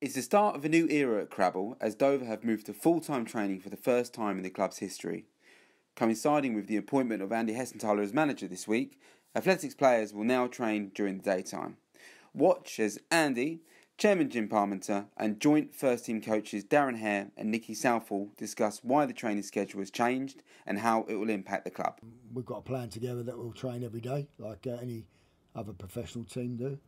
It's the start of a new era at Crabble as Dover have moved to full-time training for the first time in the club's history. Coinciding with the appointment of Andy Hessenthaler as manager this week, athletics players will now train during the daytime. Watch as Andy, Chairman Jim Parmenter and joint first-team coaches Darren, Hare and Nicky, Southall discuss why the training schedule has changed and how it will impact the club. We've got a plan together that we'll train every day like any other professional team do.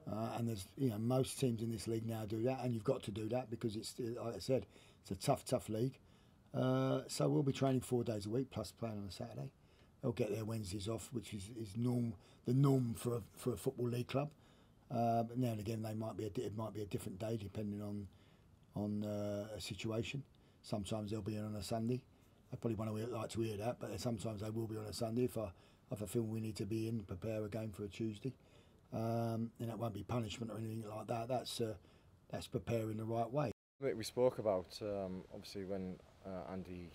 And there's, most teams in this league now do that, and you've got to do that because it's, like I said, it's a tough league. So we'll be training 4 days a week plus playing on a Saturday. They'll get their Wednesdays off, which is the norm for a football league club. But now and again, it might be a different day depending on a situation. Sometimes they'll be in on a Sunday. I probably won't like to hear that, but sometimes they will be on a Sunday if I feel we need to be in, prepare a game for a Tuesday. And that won't be punishment or anything like that. That's preparing the right way. We spoke about obviously when Andy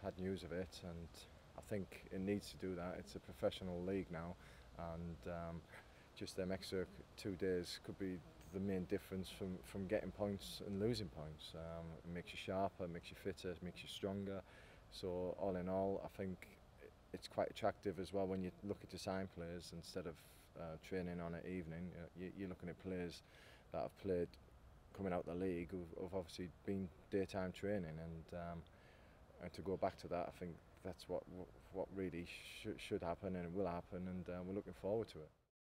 had news of it, and I think it needs to do that. It's a professional league now, and just them extra 2 days could be the main difference from getting points and losing points. It makes you sharper, it makes you fitter, it makes you stronger. So all in all, I think it's quite attractive as well when you look at your sign players instead of training on an evening. You're looking at players that have played coming out of the league who've obviously been daytime training, and to go back to that, I think that's what really should happen, and it will happen, and we're looking forward to it.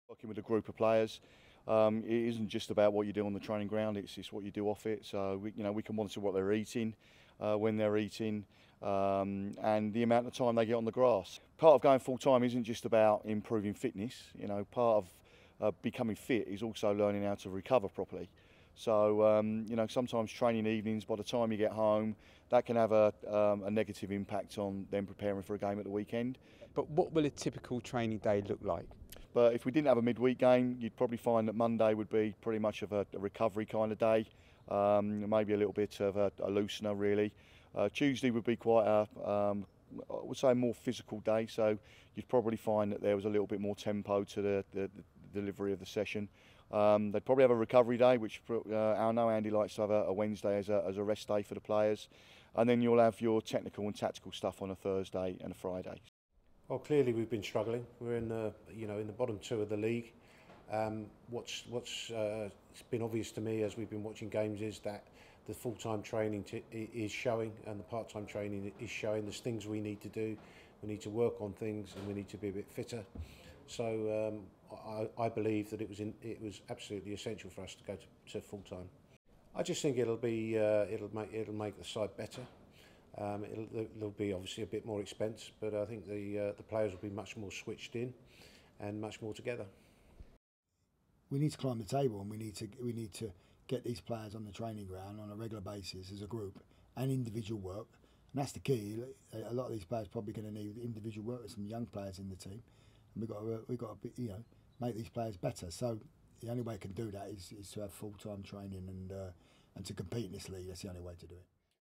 Working with a group of players, it isn't just about what you do on the training ground, it's what you do off it. So we can monitor what they're eating, when they're eating, and the amount of time they get on the grass. Part of going full time isn't just about improving fitness. Part of becoming fit is also learning how to recover properly. So sometimes training evenings, by the time you get home, that can have a negative impact on them preparing for a game at the weekend. But what will a typical training day look like? But if we didn't have a midweek game, you'd probably find that Monday would be pretty much of a recovery kind of day, maybe a little bit of a loosener really. Tuesday would be quite I would say a more physical day, so you'd probably find that there was a little bit more tempo to the delivery of the session. They'd probably have a recovery day, which I know Andy likes to have a Wednesday as a rest day for the players, and then you'll have your technical and tactical stuff on a Thursday and a Friday. Well, clearly we've been struggling. We're in the bottom two of the league. What's been obvious to me as we've been watching games is that the full-time training is showing, and the part-time training is showing. There's things we need to do. We need to work on things, and we need to be a bit fitter. So I believe that it was absolutely essential for us to go to full-time. I just think it'll make the side better. There'll be obviously a bit more expense, but I think the players will be much more switched in and much more together. We need to climb the table, and we need to get these players on the training ground on a regular basis as a group and individual work, and that's the key. A lot of these players are probably going to need individual work with some young players in the team, and we've got to make these players better. So the only way we can do that is to have full-time training and to compete in this league. That's the only way to do it.